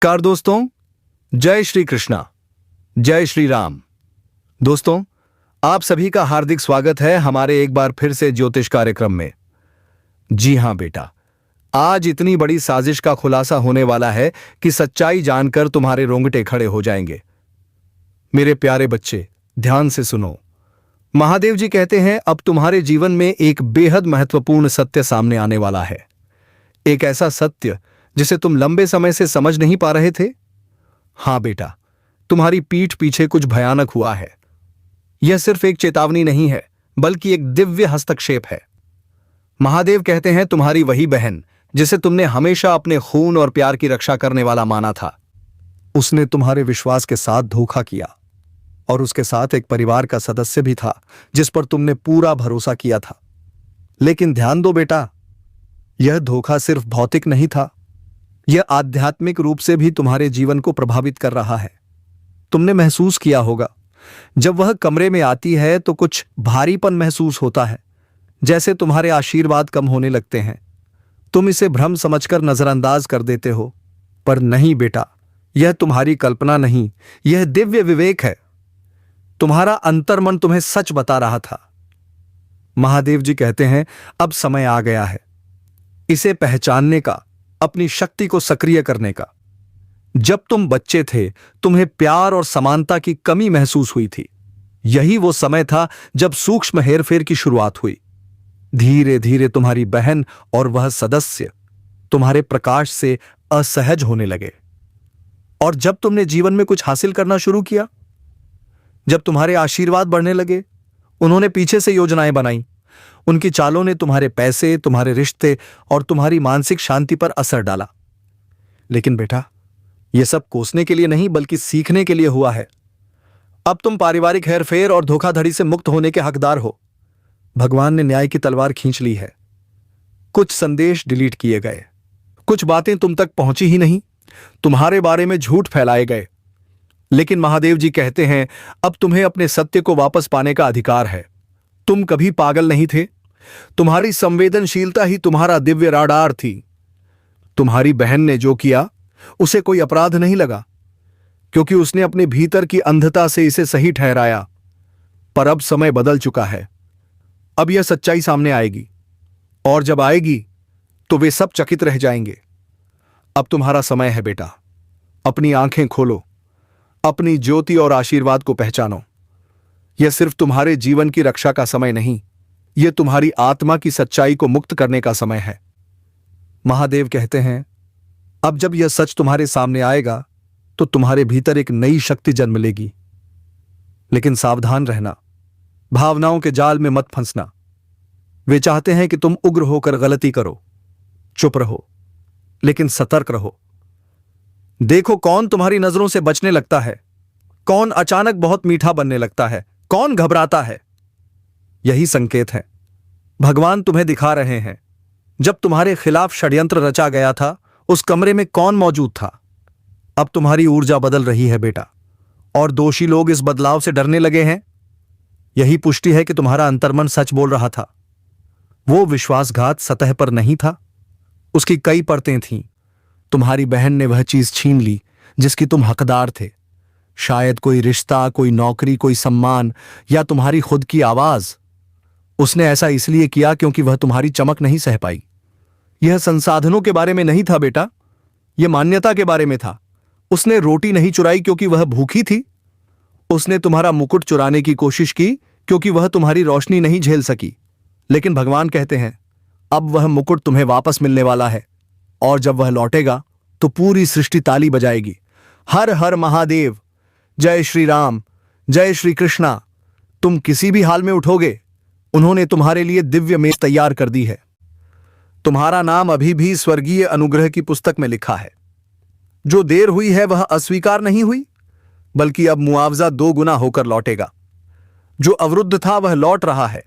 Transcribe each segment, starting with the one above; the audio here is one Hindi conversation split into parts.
नमस्कार दोस्तों, जय श्री कृष्णा, जय श्री राम। दोस्तों, आप सभी का हार्दिक स्वागत है हमारे एक बार फिर से ज्योतिष कार्यक्रम में। जी हां बेटा, आज इतनी बड़ी साजिश का खुलासा होने वाला है कि सच्चाई जानकर तुम्हारे रोंगटे खड़े हो जाएंगे। मेरे प्यारे बच्चे, ध्यान से सुनो। महादेव जी कहते हैं अब तुम्हारे जीवन में एक बेहद महत्वपूर्ण सत्य सामने आने वाला है। एक ऐसा सत्य जिसे तुम लंबे समय से समझ नहीं पा रहे थे। हां बेटा, तुम्हारी पीठ पीछे कुछ भयानक हुआ है। यह सिर्फ एक चेतावनी नहीं है, बल्कि एक दिव्य हस्तक्षेप है। महादेव कहते हैं तुम्हारी वही बहन जिसे तुमने हमेशा अपने खून और प्यार की रक्षा करने वाला माना था, उसने तुम्हारे विश्वास के साथ धोखा किया। और उसके साथ एक परिवार का सदस्य भी था जिस पर तुमने पूरा भरोसा किया था। लेकिन ध्यान दो बेटा, यह धोखा सिर्फ भौतिक नहीं था, यह आध्यात्मिक रूप से भी तुम्हारे जीवन को प्रभावित कर रहा है। तुमने महसूस किया होगा, जब वह कमरे में आती है तो कुछ भारीपन महसूस होता है, जैसे तुम्हारे आशीर्वाद कम होने लगते हैं। तुम इसे भ्रम समझकर नजरअंदाज कर देते हो, पर नहीं बेटा, यह तुम्हारी कल्पना नहीं, यह दिव्य विवेक है। तुम्हारा अंतर्मन तुम्हें सच बता रहा था। महादेव जी कहते हैं अब समय आ गया है इसे पहचानने का, अपनी शक्ति को सक्रिय करने का। जब तुम बच्चे थे, तुम्हें प्यार और समानता की कमी महसूस हुई थी। यही वो समय था जब सूक्ष्म हेरफेर की शुरुआत हुई। धीरे धीरे तुम्हारी बहन और वह सदस्य तुम्हारे प्रकाश से असहज होने लगे। और जब तुमने जीवन में कुछ हासिल करना शुरू किया, जब तुम्हारे आशीर्वाद बढ़ने लगे, उन्होंने पीछे से योजनाएं बनाई। उनकी चालों ने तुम्हारे पैसे, तुम्हारे रिश्ते और तुम्हारी मानसिक शांति पर असर डाला। लेकिन बेटा, यह सब कोसने के लिए नहीं, बल्कि सीखने के लिए हुआ है। अब तुम पारिवारिक हेरफेर और धोखाधड़ी से मुक्त होने के हकदार हो। भगवान ने न्याय की तलवार खींच ली है। कुछ संदेश डिलीट किए गए, कुछ बातें तुम तक पहुंची ही नहीं, तुम्हारे बारे में झूठ फैलाए गए। लेकिन महादेव जी कहते हैं अब तुम्हें अपने सत्य को वापस पाने का अधिकार है। तुम कभी पागल नहीं थे, तुम्हारी संवेदनशीलता ही तुम्हारा दिव्य राडार थी। तुम्हारी बहन ने जो किया उसे कोई अपराध नहीं लगा, क्योंकि उसने अपने भीतर की अंधता से इसे सही ठहराया। पर अब समय बदल चुका है। अब यह सच्चाई सामने आएगी, और जब आएगी तो वे सब चकित रह जाएंगे। अब तुम्हारा समय है बेटा, अपनी आंखें खोलो, अपनी ज्योति और आशीर्वाद को पहचानो। यह सिर्फ तुम्हारे जीवन की रक्षा का समय नहीं, यह तुम्हारी आत्मा की सच्चाई को मुक्त करने का समय है। महादेव कहते हैं अब जब यह सच तुम्हारे सामने आएगा तो तुम्हारे भीतर एक नई शक्ति जन्म लेगी। लेकिन सावधान रहना, भावनाओं के जाल में मत फंसना। वे चाहते हैं कि तुम उग्र होकर गलती करो। चुप रहो, लेकिन सतर्क रहो। देखो कौन तुम्हारी नजरों से बचने लगता है, कौन अचानक बहुत मीठा बनने लगता है, कौन घबराता है। यही संकेत है, भगवान तुम्हें दिखा रहे हैं जब तुम्हारे खिलाफ षड्यंत्र रचा गया था, उस कमरे में कौन मौजूद था। अब तुम्हारी ऊर्जा बदल रही है बेटा, और दोषी लोग इस बदलाव से डरने लगे हैं। यही पुष्टि है कि तुम्हारा अंतर्मन सच बोल रहा था। वो विश्वासघात सतह पर नहीं था, उसकी कई परतें थीं। तुम्हारी बहन ने वह चीज छीन ली जिसकी तुम हकदार थे। शायद कोई रिश्ता, कोई नौकरी, कोई सम्मान, या तुम्हारी खुद की आवाज। उसने ऐसा इसलिए किया क्योंकि वह तुम्हारी चमक नहीं सह पाई। यह संसाधनों के बारे में नहीं था बेटा, यह मान्यता के बारे में था। उसने रोटी नहीं चुराई क्योंकि वह भूखी थी, उसने तुम्हारा मुकुट चुराने की कोशिश की क्योंकि वह तुम्हारी रोशनी नहीं झेल सकी। लेकिन भगवान कहते हैं अब वह मुकुट तुम्हें वापस मिलने वाला है, और जब वह लौटेगा तो पूरी सृष्टि ताली बजाएगी। हर हर महादेव, जय श्री राम, जय श्री कृष्णा। तुम किसी भी हाल में उठोगे, उन्होंने तुम्हारे लिए दिव्य मेज तैयार कर दी है। तुम्हारा नाम अभी भी स्वर्गीय अनुग्रह की पुस्तक में लिखा है। जो देर हुई है वह अस्वीकार नहीं हुई, बल्कि अब मुआवजा 2 गुना होकर लौटेगा। जो अवरुद्ध था वह लौट रहा है,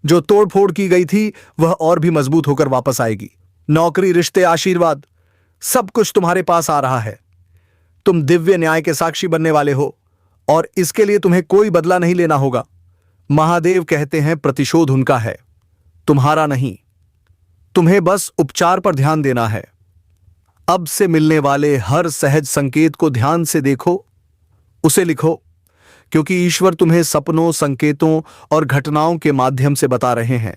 जो तोड़फोड़ की गई थी वह और भी मजबूत होकर वापस आएगी। नौकरी, रिश्ते, आशीर्वाद, सब कुछ तुम्हारे पास आ रहा है। तुम दिव्य न्याय के साक्षी बनने वाले हो, और इसके लिए तुम्हें कोई बदला नहीं लेना होगा। महादेव कहते हैं प्रतिशोध उनका है, तुम्हारा नहीं। तुम्हें बस उपचार पर ध्यान देना है। अब से मिलने वाले हर सहज संकेत को ध्यान से देखो, उसे लिखो, क्योंकि ईश्वर तुम्हें सपनों, संकेतों और घटनाओं के माध्यम से बता रहे हैं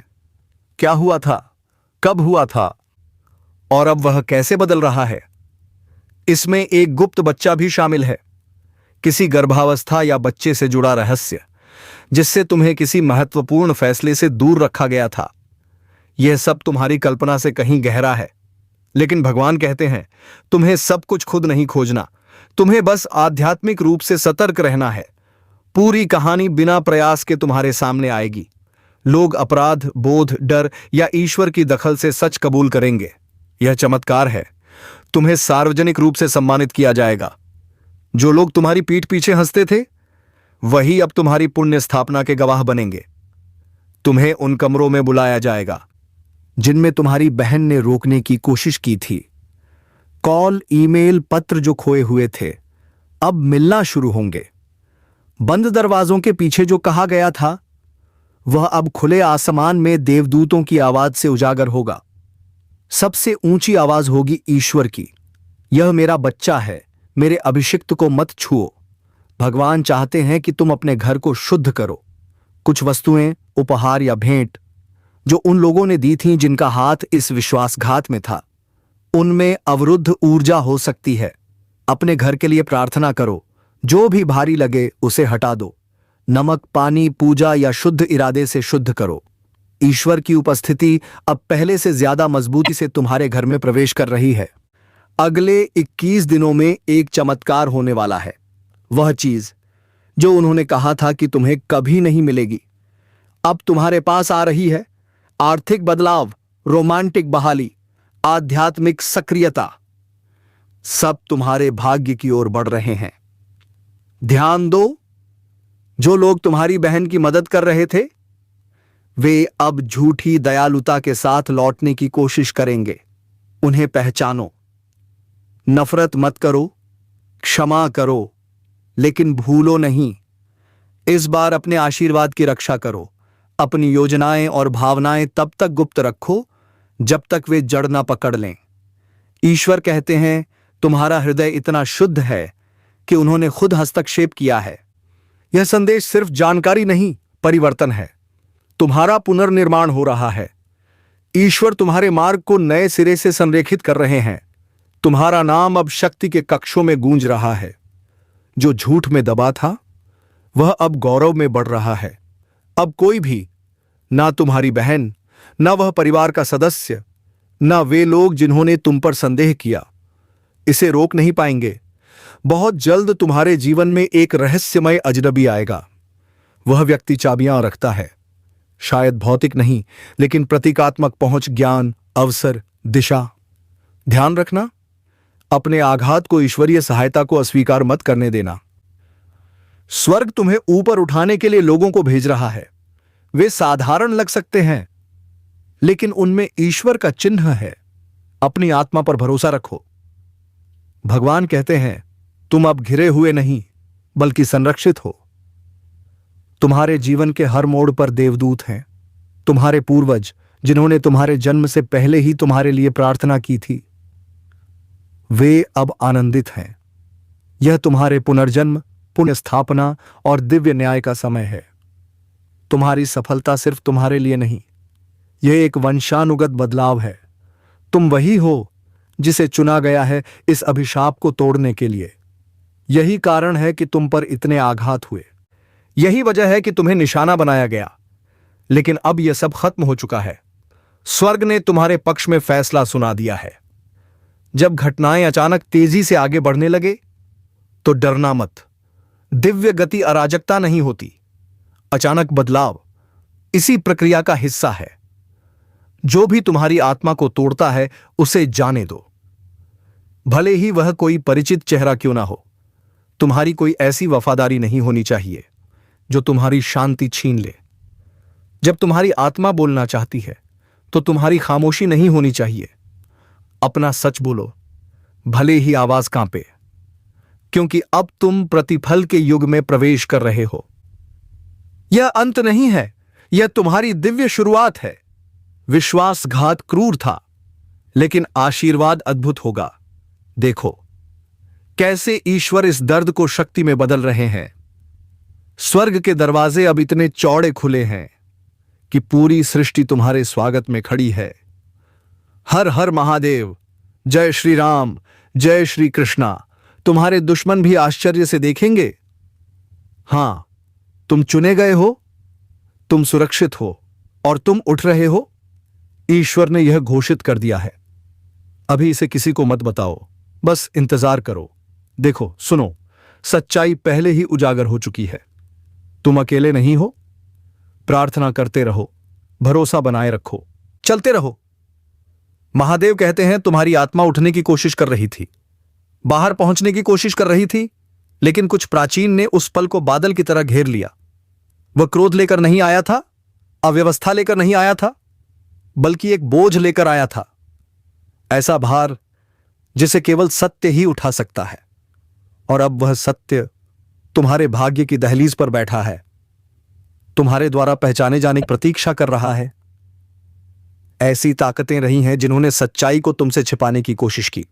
क्या हुआ था, कब हुआ था और अब वह कैसे बदल रहा है। इसमें एक गुप्त बच्चा भी शामिल है, किसी गर्भावस्था या बच्चे से जुड़ा रहस्य जिससे तुम्हें किसी महत्वपूर्ण फैसले से दूर रखा गया था। यह सब तुम्हारी कल्पना से कहीं गहरा है, लेकिन भगवान कहते हैं तुम्हें सब कुछ खुद नहीं खोजना, तुम्हें बस आध्यात्मिक रूप से सतर्क रहना है। पूरी कहानी बिना प्रयास के तुम्हारे सामने आएगी। लोग अपराध बोध, डर या ईश्वर की दखल से सच कबूल करेंगे। यह चमत्कार है, तुम्हें सार्वजनिक रूप से सम्मानित किया जाएगा। जो लोग तुम्हारी पीठ पीछे हंसते थे वही अब तुम्हारी पुण्य स्थापना के गवाह बनेंगे। तुम्हें उन कमरों में बुलाया जाएगा जिनमें तुम्हारी बहन ने रोकने की कोशिश की थी। कॉल, ईमेल, पत्र जो खोए हुए थे अब मिलना शुरू होंगे। बंद दरवाजों के पीछे जो कहा गया था वह अब खुले आसमान में देवदूतों की आवाज से उजागर होगा। सबसे ऊंची आवाज होगी ईश्वर की, यह मेरा बच्चा है, मेरे अभिषिक्त को मत छुओ। भगवान चाहते हैं कि तुम अपने घर को शुद्ध करो। कुछ वस्तुएं, उपहार या भेंट जो उन लोगों ने दी थीं जिनका हाथ इस विश्वासघात में था, उनमें अवरुद्ध ऊर्जा हो सकती है। अपने घर के लिए प्रार्थना करो, जो भी भारी लगे उसे हटा दो। नमक, पानी, पूजा या शुद्ध इरादे से शुद्ध करो। ईश्वर की उपस्थिति अब पहले से ज्यादा मजबूती से तुम्हारे घर में प्रवेश कर रही है। अगले 21 दिनों में एक चमत्कार होने वाला है। वह चीज जो उन्होंने कहा था कि तुम्हें कभी नहीं मिलेगी, अब तुम्हारे पास आ रही है। आर्थिक बदलाव, रोमांटिक बहाली, आध्यात्मिक सक्रियता, सब तुम्हारे भाग्य की ओर बढ़ रहे हैं। ध्यान दो, जो लोग तुम्हारी बहन की मदद कर रहे थे वे अब झूठी दयालुता के साथ लौटने की कोशिश करेंगे। उन्हें पहचानो। नफरत मत करो, क्षमा करो, लेकिन भूलो नहीं, इस बार अपने आशीर्वाद की रक्षा करो। अपनी योजनाएं और भावनाएं तब तक गुप्त रखो जब तक वे जड़ न पकड़ लें। ईश्वर कहते हैं तुम्हारा हृदय इतना शुद्ध है कि उन्होंने खुद हस्तक्षेप किया है। यह संदेश सिर्फ जानकारी नहीं, परिवर्तन है। तुम्हारा पुनर्निर्माण हो रहा है। ईश्वर तुम्हारे मार्ग को नए सिरे से संरेखित कर रहे हैं। तुम्हारा नाम अब शक्ति के कक्षों में गूंज रहा है। जो झूठ में दबा था वह अब गौरव में बढ़ रहा है। अब कोई भी, ना तुम्हारी बहन, ना वह परिवार का सदस्य, ना वे लोग जिन्होंने तुम पर संदेह किया, इसे रोक नहीं पाएंगे। बहुत जल्द तुम्हारे जीवन में एक रहस्यमय अजनबी आएगा। वह व्यक्ति चाबियां रखता है, शायद भौतिक नहीं लेकिन प्रतीकात्मक पहुंच, ज्ञान, अवसर, दिशा। ध्यान रखना, अपने आघात को ईश्वरीय सहायता को अस्वीकार मत करने देना। स्वर्ग तुम्हें ऊपर उठाने के लिए लोगों को भेज रहा है। वे साधारण लग सकते हैं लेकिन उनमें ईश्वर का चिन्ह है। अपनी आत्मा पर भरोसा रखो। भगवान कहते हैं तुम अब घिरे हुए नहीं बल्कि संरक्षित हो। तुम्हारे जीवन के हर मोड़ पर देवदूत हैं। तुम्हारे पूर्वज जिन्होंने तुम्हारे जन्म से पहले ही तुम्हारे लिए प्रार्थना की थी, वे अब आनंदित हैं। यह तुम्हारे पुनर्जन्म, पुण्य स्थापना और दिव्य न्याय का समय है। तुम्हारी सफलता सिर्फ तुम्हारे लिए नहीं, यह एक वंशानुगत बदलाव है। तुम वही हो जिसे चुना गया है इस अभिशाप को तोड़ने के लिए। यही कारण है कि तुम पर इतने आघात हुए। यही वजह है कि तुम्हें निशाना बनाया गया। लेकिन अब यह सब खत्म हो चुका है। स्वर्ग ने तुम्हारे पक्ष में फैसला सुना दिया है। जब घटनाएं अचानक तेजी से आगे बढ़ने लगे तो डरना मत। दिव्य गति अराजकता नहीं होती, अचानक बदलाव इसी प्रक्रिया का हिस्सा है। जो भी तुम्हारी आत्मा को तोड़ता है उसे जाने दो, भले ही वह कोई परिचित चेहरा क्यों ना हो। तुम्हारी कोई ऐसी वफादारी नहीं होनी चाहिए जो तुम्हारी शांति छीन ले। जब तुम्हारी आत्मा बोलना चाहती है तो तुम्हारी खामोशी नहीं होनी चाहिए। अपना सच बोलो, भले ही आवाज कांपे, क्योंकि अब तुम प्रतिफल के युग में प्रवेश कर रहे हो। यह अंत नहीं है, यह तुम्हारी दिव्य शुरुआत है। विश्वासघात क्रूर था, लेकिन आशीर्वाद अद्भुत होगा। देखो कैसे ईश्वर इस दर्द को शक्ति में बदल रहे हैं। स्वर्ग के दरवाजे अब इतने चौड़े खुले हैं कि पूरी सृष्टि तुम्हारे स्वागत में खड़ी है। हर हर महादेव, जय श्री राम, जय श्री कृष्णा। तुम्हारे दुश्मन भी आश्चर्य से देखेंगे। हां, तुम चुने गए हो, तुम सुरक्षित हो और तुम उठ रहे हो। ईश्वर ने यह घोषित कर दिया है। अभी इसे किसी को मत बताओ, बस इंतजार करो। देखो, सुनो, सच्चाई पहले ही उजागर हो चुकी है। तुम अकेले नहीं हो। प्रार्थना करते रहो, भरोसा बनाए रखो, चलते रहो। महादेव कहते हैं तुम्हारी आत्मा उठने की कोशिश कर रही थी, बाहर पहुंचने की कोशिश कर रही थी, लेकिन कुछ प्राचीन ने उस पल को बादल की तरह घेर लिया। वह क्रोध लेकर नहीं आया था, अव्यवस्था लेकर नहीं आया था, बल्कि एक बोझ लेकर आया था। ऐसा भार जिसे केवल सत्य ही उठा सकता है। और अब वह सत्य तुम्हारे भाग्य की दहलीज पर बैठा है, तुम्हारे द्वारा पहचाने जाने की प्रतीक्षा कर रहा है। ऐसी ताकतें रही हैं जिन्होंने सच्चाई को तुमसे छिपाने की कोशिश की।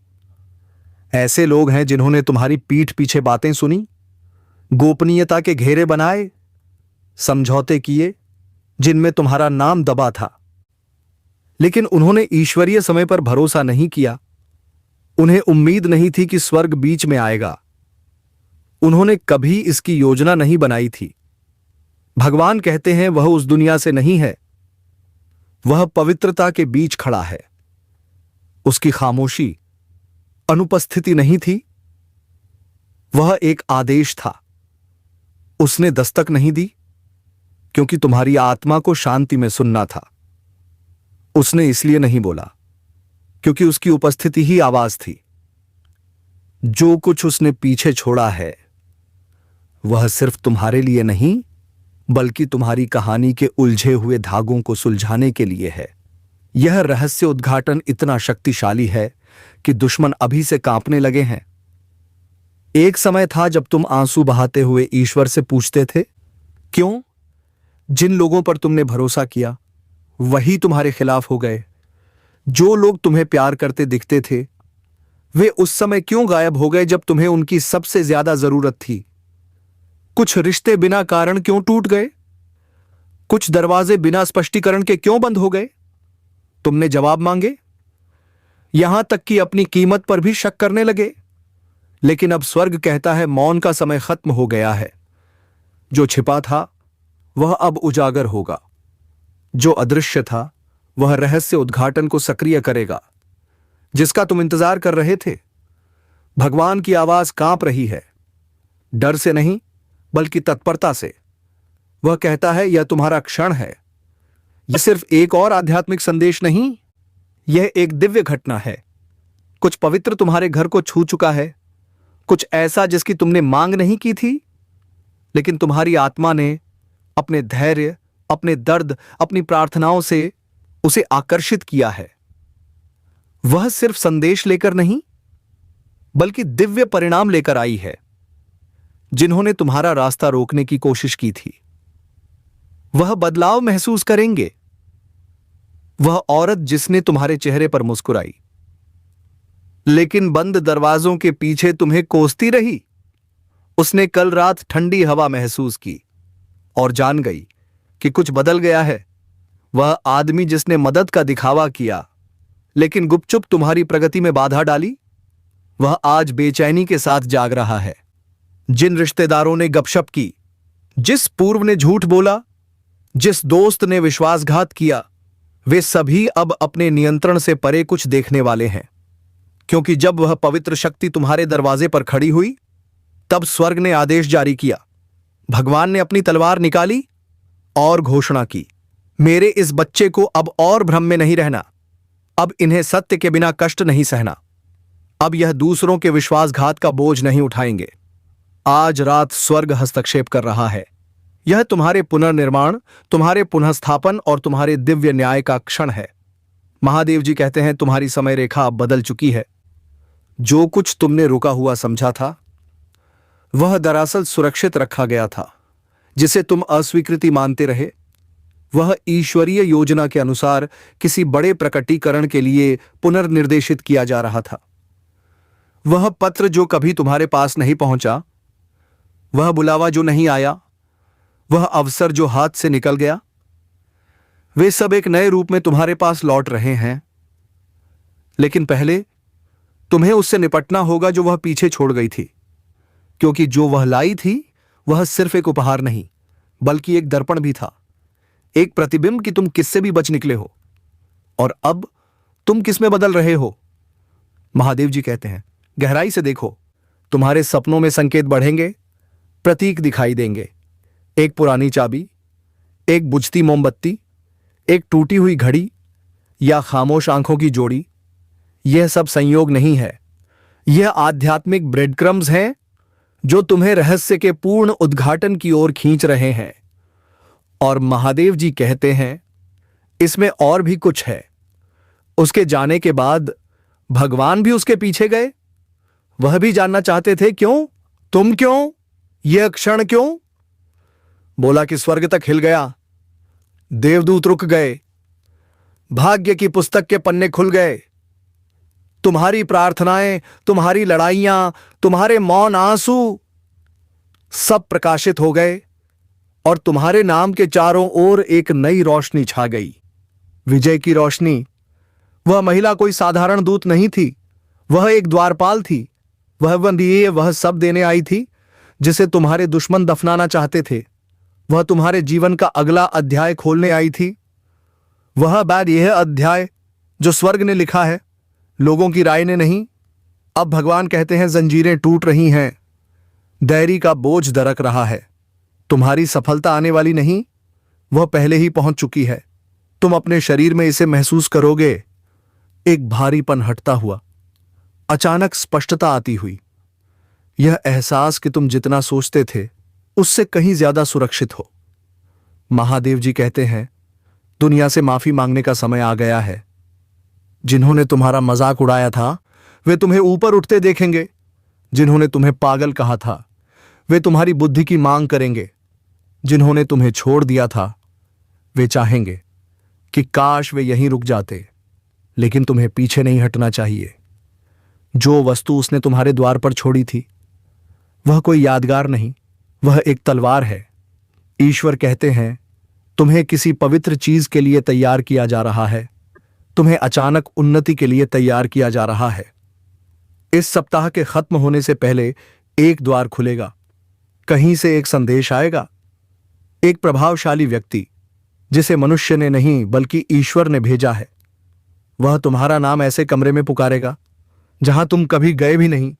ऐसे लोग हैं जिन्होंने तुम्हारी पीठ पीछे बातें सुनी, गोपनीयता के घेरे बनाए, समझौते किए जिनमें तुम्हारा नाम दबा था। लेकिन उन्होंने ईश्वरीय समय पर भरोसा नहीं किया। उन्हें उम्मीद नहीं थी कि स्वर्ग बीच में आएगा। उन्होंने कभी इसकी योजना नहीं बनाई थी। भगवान कहते हैं वह उस दुनिया से नहीं है, वह पवित्रता के बीच खड़ा है। उसकी खामोशी अनुपस्थिति नहीं थी, वह एक आदेश था। उसने दस्तक नहीं दी क्योंकि तुम्हारी आत्मा को शांति में सुनना था। उसने इसलिए नहीं बोला क्योंकि उसकी उपस्थिति ही आवाज थी। जो कुछ उसने पीछे छोड़ा है वह सिर्फ तुम्हारे लिए नहीं, बल्कि तुम्हारी कहानी के उलझे हुए धागों को सुलझाने के लिए है। यह रहस्य उद्घाटन इतना शक्तिशाली है कि दुश्मन अभी से कांपने लगे हैं। एक समय था जब तुम आंसू बहाते हुए ईश्वर से पूछते थे, क्यों? जिन लोगों पर तुमने भरोसा किया वही तुम्हारे खिलाफ हो गए। जो लोग तुम्हें प्यार करते दिखते थे वे उस समय क्यों गायब हो गए जब तुम्हें उनकी सबसे ज्यादा जरूरत थी? कुछ रिश्ते बिना कारण क्यों टूट गए? कुछ दरवाजे बिना स्पष्टीकरण के क्यों बंद हो गए? तुमने जवाब मांगे, यहां तक कि अपनी कीमत पर भी शक करने लगे। लेकिन अब स्वर्ग कहता है मौन का समय खत्म हो गया है। जो छिपा था वह अब उजागर होगा, जो अदृश्य था वह रहस्य उद्घाटन को सक्रिय करेगा। जिसका तुम इंतजार कर रहे थे। भगवान की आवाज कांप रही है, डर से नहीं बल्कि तत्परता से। वह कहता है यह तुम्हारा क्षण है। यह सिर्फ एक और आध्यात्मिक संदेश नहीं, यह एक दिव्य घटना है। कुछ पवित्र तुम्हारे घर को छू चुका है, कुछ ऐसा जिसकी तुमने मांग नहीं की थी, लेकिन तुम्हारी आत्मा ने अपने धैर्य, अपने दर्द, अपनी प्रार्थनाओं से उसे आकर्षित किया है। वह सिर्फ संदेश लेकर नहीं बल्कि दिव्य परिणाम लेकर आई है। जिन्होंने तुम्हारा रास्ता रोकने की कोशिश की थी वह बदलाव महसूस करेंगे। वह औरत जिसने तुम्हारे चेहरे पर मुस्कुराई लेकिन बंद दरवाजों के पीछे तुम्हें कोसती रही, उसने कल रात ठंडी हवा महसूस की और जान गई कि कुछ बदल गया है। वह आदमी जिसने मदद का दिखावा किया लेकिन गुपचुप तुम्हारी प्रगति में बाधा डाली, वह आज बेचैनी के साथ जाग रहा है। जिन रिश्तेदारों ने गपशप की, जिस पूर्व ने झूठ बोला, जिस दोस्त ने विश्वासघात किया, वे सभी अब अपने नियंत्रण से परे कुछ देखने वाले हैं। क्योंकि जब वह पवित्र शक्ति तुम्हारे दरवाजे पर खड़ी हुई तब स्वर्ग ने आदेश जारी किया। भगवान ने अपनी तलवार निकाली और घोषणा की, मेरे इस बच्चे को अब और भ्रम में नहीं रहना। अब इन्हें सत्य के बिना कष्ट नहीं सहना। अब यह दूसरों के विश्वासघात का बोझ नहीं उठाएंगे। आज रात स्वर्ग हस्तक्षेप कर रहा है। यह तुम्हारे पुनर्निर्माण, तुम्हारे पुनःस्थापन और तुम्हारे दिव्य न्याय का क्षण है। महादेव जी कहते हैं तुम्हारी समय रेखा अब बदल चुकी है। जो कुछ तुमने रुका हुआ समझा था वह दरअसल सुरक्षित रखा गया था। जिसे तुम अस्वीकृति मानते रहे वह ईश्वरीय योजना के अनुसार किसी बड़े प्रकटीकरण के लिए पुनर्निर्देशित किया जा रहा था। वह पत्र जो कभी तुम्हारे पास नहीं पहुंचा, वह बुलावा जो नहीं आया, वह अवसर जो हाथ से निकल गया, वे सब एक नए रूप में तुम्हारे पास लौट रहे हैं। लेकिन पहले तुम्हें उससे निपटना होगा जो वह पीछे छोड़ गई थी, क्योंकि जो वह लाई थी वह सिर्फ एक उपहार नहीं बल्कि एक दर्पण भी था, एक प्रतिबिंब कि तुम किससे भी बच निकले हो और अब तुम किस में बदल रहे हो। महादेव जी कहते हैं, गहराई से देखो, तुम्हारे सपनों में संकेत बढ़ेंगे, प्रतीक दिखाई देंगे। एक पुरानी चाबी, एक बुझती मोमबत्ती, एक टूटी हुई घड़ी या खामोश आंखों की जोड़ी। यह सब संयोग नहीं है, यह आध्यात्मिक ब्रेड क्रम्स हैं जो तुम्हें रहस्य के पूर्ण उद्घाटन की ओर खींच रहे हैं। और महादेव जी कहते हैं, इसमें और भी कुछ है। उसके जाने के बाद भगवान भी उसके पीछे गए। वह भी जानना चाहते थे, क्यों, तुम क्यों, यह क्षण क्यों। बोला कि स्वर्ग तक हिल गया, देवदूत रुक गए, भाग्य की पुस्तक के पन्ने खुल गए। तुम्हारी प्रार्थनाएं, तुम्हारी लड़ाइयां, तुम्हारे मौन आंसू सब प्रकाशित हो गए और तुम्हारे नाम के चारों ओर एक नई रोशनी छा गई, विजय की रोशनी। वह महिला कोई साधारण दूत नहीं थी, वह एक द्वारपाल थी। वह सब देने आई थी जिसे तुम्हारे दुश्मन दफनाना चाहते थे। वह तुम्हारे जीवन का अगला अध्याय खोलने आई थी। यह अध्याय जो स्वर्ग ने लिखा है, लोगों की राय ने नहीं। अब भगवान कहते हैं, जंजीरें टूट रही हैं, दैरी का बोझ दरक रहा है। तुम्हारी सफलता आने वाली नहीं, वह पहले ही पहुंच चुकी है। तुम अपने शरीर में इसे महसूस करोगे। एक भारीपन हटता हुआ, अचानक स्पष्टता आती हुई, यह एहसास कि तुम जितना सोचते थे उससे कहीं ज्यादा सुरक्षित हो। महादेव जी कहते हैं, दुनिया से माफी मांगने का समय आ गया है। जिन्होंने तुम्हारा मजाक उड़ाया था वे तुम्हें ऊपर उठते देखेंगे। जिन्होंने तुम्हें पागल कहा था वे तुम्हारी बुद्धि की मांग करेंगे। जिन्होंने तुम्हें छोड़ दिया था वे चाहेंगे कि काश वे यहीं रुक जाते, लेकिन तुम्हें पीछे नहीं हटना चाहिए। जो वस्तु उसने तुम्हारे द्वार पर छोड़ी थी वह कोई यादगार नहीं, वह एक तलवार है। ईश्वर कहते हैं, तुम्हें किसी पवित्र चीज के लिए तैयार किया जा रहा है। तुम्हें अचानक उन्नति के लिए तैयार किया जा रहा है। इस सप्ताह के खत्म होने से पहले एक द्वार खुलेगा। कहीं से एक संदेश आएगा। एक प्रभावशाली व्यक्ति जिसे मनुष्य ने नहीं बल्कि ईश्वर ने भेजा है, वह तुम्हारा नाम ऐसे कमरे में पुकारेगा जहां तुम कभी गए भी नहीं,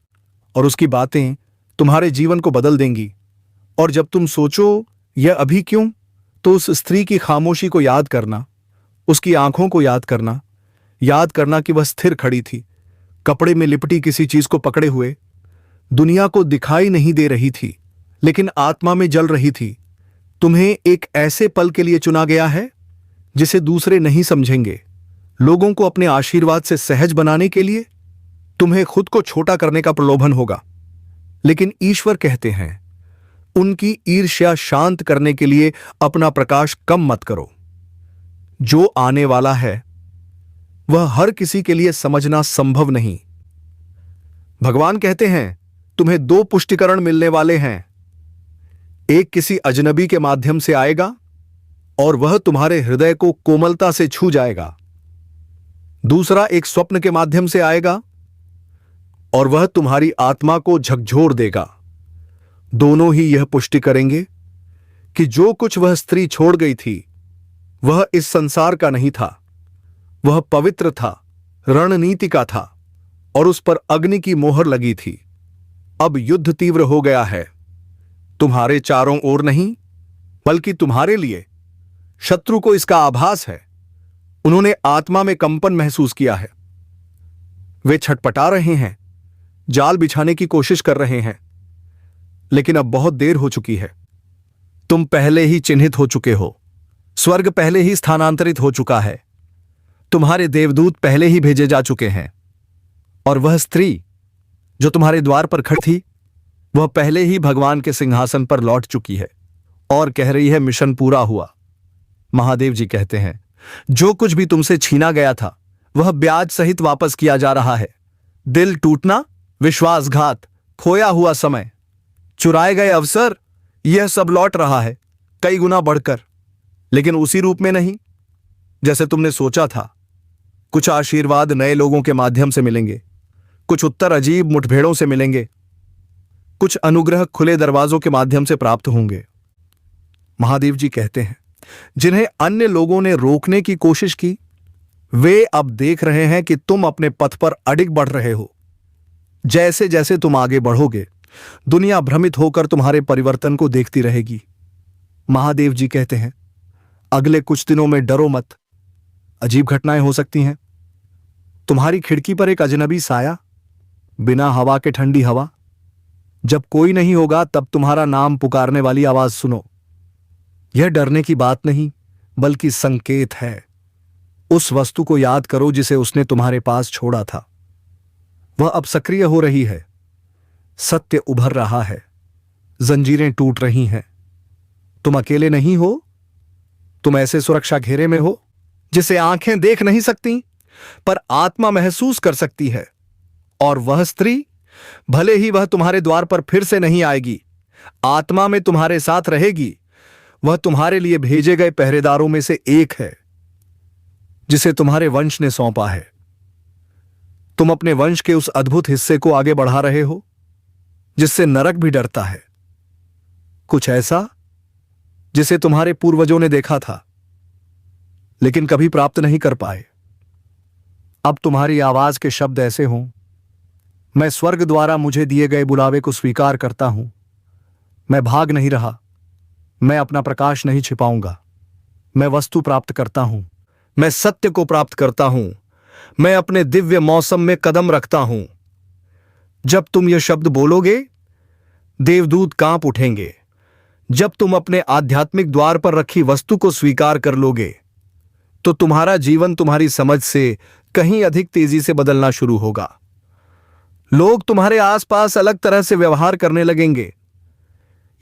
और उसकी बातें तुम्हारे जीवन को बदल देंगी। और जब तुम सोचो यह अभी क्यों, तो उस स्त्री की खामोशी को याद करना, उसकी आंखों को याद करना कि वह स्थिर खड़ी थी, कपड़े में लिपटी किसी चीज को पकड़े हुए, दुनिया को दिखाई नहीं दे रही थी लेकिन आत्मा में जल रही थी। तुम्हें एक ऐसे पल के लिए चुना गया है जिसे दूसरे नहीं समझेंगे। लोगों को अपने आशीर्वाद से सहज बनाने के लिए तुम्हें खुद को छोटा करने का प्रलोभन होगा, लेकिन ईश्वर कहते हैं, उनकी ईर्ष्या शांत करने के लिए अपना प्रकाश कम मत करो। जो आने वाला है वह हर किसी के लिए समझना संभव नहीं। भगवान कहते हैं, तुम्हें दो पुष्टिकरण मिलने वाले हैं। एक किसी अजनबी के माध्यम से आएगा और वह तुम्हारे हृदय को कोमलता से छू जाएगा। दूसरा एक स्वप्न के माध्यम से आएगा और वह तुम्हारी आत्मा को झकझोर देगा। दोनों ही यह पुष्टि करेंगे कि जो कुछ वह स्त्री छोड़ गई थी वह इस संसार का नहीं था। वह पवित्र था, रणनीति का था और उस पर अग्नि की मोहर लगी थी। अब युद्ध तीव्र हो गया है, तुम्हारे चारों ओर नहीं बल्कि तुम्हारे लिए। शत्रु को इसका आभास है। उन्होंने आत्मा में कंपन महसूस किया है। वे छटपटा रहे हैं, जाल बिछाने की कोशिश कर रहे हैं, लेकिन अब बहुत देर हो चुकी है। तुम पहले ही चिन्हित हो चुके हो। स्वर्ग पहले ही स्थानांतरित हो चुका है। तुम्हारे देवदूत पहले ही भेजे जा चुके हैं और वह स्त्री जो तुम्हारे द्वार पर खड़ी थी वह पहले ही भगवान के सिंहासन पर लौट चुकी है और कह रही है, मिशन पूरा हुआ। महादेव जी कहते हैं, जो कुछ भी तुमसे छीना गया था वह ब्याज सहित वापस किया जा रहा है। दिल टूटना विश्वासघात, खोया हुआ समय, चुराए गए अवसर, यह सब लौट रहा है कई गुना बढ़कर, लेकिन उसी रूप में नहीं जैसे तुमने सोचा था। कुछ आशीर्वाद नए लोगों के माध्यम से मिलेंगे, कुछ उत्तर अजीब मुठभेड़ों से मिलेंगे, कुछ अनुग्रह खुले दरवाजों के माध्यम से प्राप्त होंगे। महादेव जी कहते हैं, जिन्हें अन्य लोगों ने रोकने की कोशिश की, वे अब देख रहे हैं कि तुम अपने पथ पर अडिग बढ़ रहे हो। जैसे जैसे तुम आगे बढ़ोगे, दुनिया भ्रमित होकर तुम्हारे परिवर्तन को देखती रहेगी। महादेव जी कहते हैं, अगले कुछ दिनों में डरो मत, अजीब घटनाएं हो सकती हैं। तुम्हारी खिड़की पर एक अजनबी साया, बिना हवा के ठंडी हवा, जब कोई नहीं होगा तब तुम्हारा नाम पुकारने वाली आवाज सुनो। यह डरने की बात नहीं, बल्कि संकेत है। उस वस्तु को याद करो जिसे उसने तुम्हारे पास छोड़ा था। वह अब सक्रिय हो रही है, सत्य उभर रहा है, जंजीरें टूट रही हैं। तुम अकेले नहीं हो, तुम ऐसे सुरक्षा घेरे में हो जिसे आंखें देख नहीं सकती, पर आत्मा महसूस कर सकती है। और वह स्त्री, भले ही वह तुम्हारे द्वार पर फिर से नहीं आएगी, आत्मा में तुम्हारे साथ रहेगी। वह तुम्हारे लिए भेजे गए पहरेदारों में से एक है, जिसे तुम्हारे वंश ने सौंपा है। तुम अपने वंश के उस अद्भुत हिस्से को आगे बढ़ा रहे हो जिससे नरक भी डरता है, कुछ ऐसा जिसे तुम्हारे पूर्वजों ने देखा था लेकिन कभी प्राप्त नहीं कर पाए। अब तुम्हारी आवाज के शब्द ऐसे हों, मैं स्वर्ग द्वारा मुझे दिए गए बुलावे को स्वीकार करता हूं। मैं भाग नहीं रहा, मैं अपना प्रकाश नहीं छिपाऊंगा। मैं वस्तु प्राप्त करता हूं, मैं सत्य को प्राप्त करता हूं, मैं अपने दिव्य मौसम में कदम रखता हूं। जब तुम यह शब्द बोलोगे, देवदूत कांप उठेंगे। जब तुम अपने आध्यात्मिक द्वार पर रखी वस्तु को स्वीकार कर लोगे, तो तुम्हारा जीवन तुम्हारी समझ से कहीं अधिक तेजी से बदलना शुरू होगा। लोग तुम्हारे आसपास अलग तरह से व्यवहार करने लगेंगे।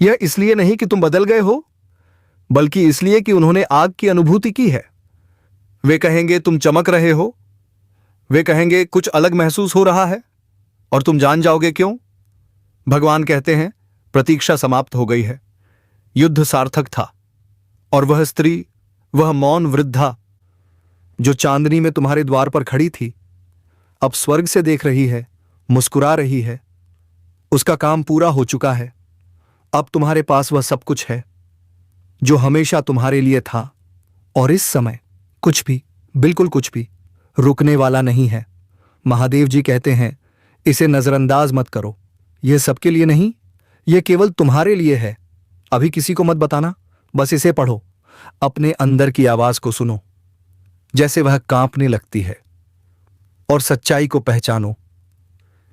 यह इसलिए नहीं कि तुम बदल गए हो, बल्कि इसलिए कि उन्होंने आग की अनुभूति की है। वे कहेंगे तुम चमक रहे हो, वे कहेंगे कुछ अलग महसूस हो रहा है, और तुम जान जाओगे क्यों। भगवान कहते हैं, प्रतीक्षा समाप्त हो गई है, युद्ध सार्थक था। और वह स्त्री, वह मौन वृद्धा जो चांदनी में तुम्हारे द्वार पर खड़ी थी, अब स्वर्ग से देख रही है, मुस्कुरा रही है। उसका काम पूरा हो चुका है। अब तुम्हारे पास वह सब कुछ है जो हमेशा तुम्हारे लिए था, और इस समय कुछ भी, बिल्कुल कुछ भी रुकने वाला नहीं है। महादेव जी कहते हैं, इसे नजरअंदाज मत करो। यह सबके लिए नहीं, यह केवल तुम्हारे लिए है। अभी किसी को मत बताना, बस इसे पढ़ो, अपने अंदर की आवाज को सुनो जैसे वह कांपने लगती है, और सच्चाई को पहचानो।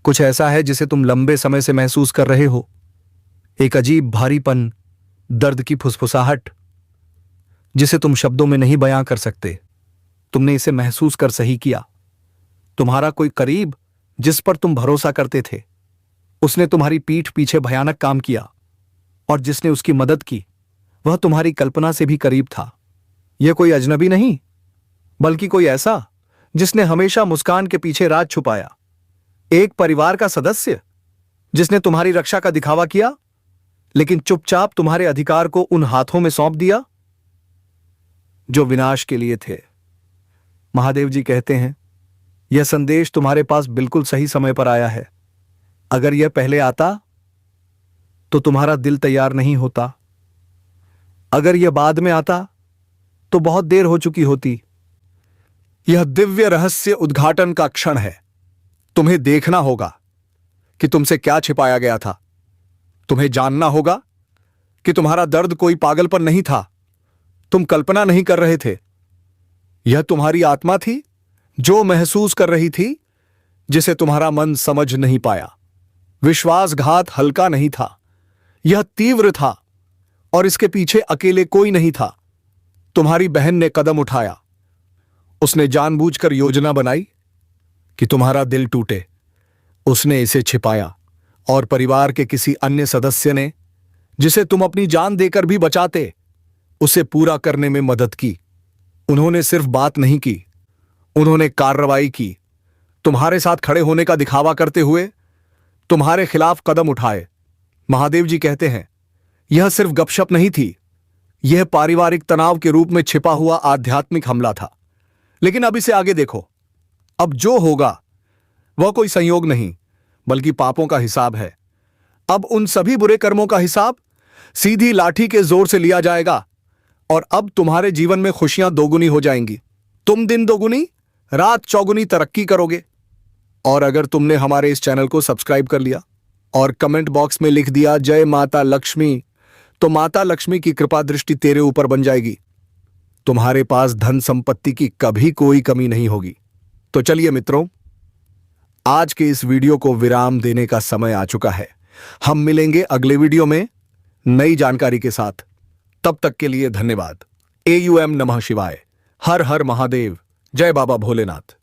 कुछ ऐसा है जिसे तुम लंबे समय से महसूस कर रहे हो, एक अजीब भारीपन, दर्द की फुसफुसाहट जिसे तुम शब्दों में नहीं बयां कर सकते। तुमने इसे महसूस कर सही किया। तुम्हारा कोई करीब जिस पर तुम भरोसा करते थे, उसने तुम्हारी पीठ पीछे भयानक काम किया, और जिसने उसकी मदद की वह तुम्हारी कल्पना से भी करीब था। यह कोई अजनबी नहीं, बल्कि कोई ऐसा जिसने हमेशा मुस्कान के पीछे राज छुपाया। एक परिवार का सदस्य जिसने तुम्हारी रक्षा का दिखावा किया, लेकिन चुपचाप तुम्हारे अधिकार को उन हाथों में सौंप दिया जो विनाश के लिए थे। महादेव जी कहते हैं, यह संदेश तुम्हारे पास बिल्कुल सही समय पर आया है। अगर यह पहले आता तो तुम्हारा दिल तैयार नहीं होता। अगर यह बाद में आता तो बहुत देर हो चुकी होती। यह दिव्य रहस्य उद्घाटन का क्षण है। तुम्हें देखना होगा कि तुमसे क्या छिपाया गया था। तुम्हें जानना होगा कि तुम्हारा दर्द कोई पागलपन नहीं था, तुम कल्पना नहीं कर रहे थे। यह तुम्हारी आत्मा थी जो महसूस कर रही थी जिसे तुम्हारा मन समझ नहीं पाया। विश्वासघात हल्का नहीं था, यह तीव्र था, और इसके पीछे अकेले कोई नहीं था। तुम्हारी बहन ने कदम उठाया, उसने जानबूझकर योजना बनाई कि तुम्हारा दिल टूटे। उसने इसे छिपाया, और परिवार के किसी अन्य सदस्य ने, जिसे तुम अपनी जान देकर भी बचाते, उसे पूरा करने में मदद की। उन्होंने सिर्फ बात नहीं की, उन्होंने कार्रवाई की। तुम्हारे साथ खड़े होने का दिखावा करते हुए तुम्हारे खिलाफ कदम उठाए। महादेव जी कहते हैं यह सिर्फ गपशप नहीं थी, यह पारिवारिक तनाव के रूप में छिपा हुआ आध्यात्मिक हमला था। लेकिन अब इसे आगे देखो, अब जो होगा वह कोई संयोग नहीं बल्कि पापों का हिसाब है। अब उन सभी बुरे कर्मों का हिसाब सीधी लाठी के जोर से लिया जाएगा और अब तुम्हारे जीवन में खुशियां दोगुनी हो जाएंगी। तुम दिन दोगुनी रात चौगुनी तरक्की करोगे। और अगर तुमने हमारे इस चैनल को सब्सक्राइब कर लिया और कमेंट बॉक्स में लिख दिया जय माता लक्ष्मी, तो माता लक्ष्मी की कृपा दृष्टि तेरे ऊपर बन जाएगी। तुम्हारे पास धन संपत्ति की कभी कोई कमी नहीं होगी। तो चलिए मित्रों, आज के इस वीडियो को विराम देने का समय आ चुका है। हम मिलेंगे अगले वीडियो में नई जानकारी के साथ। तब तक के लिए धन्यवाद। AUM नमः शिवाय। हर हर महादेव। जय बाबा भोलेनाथ।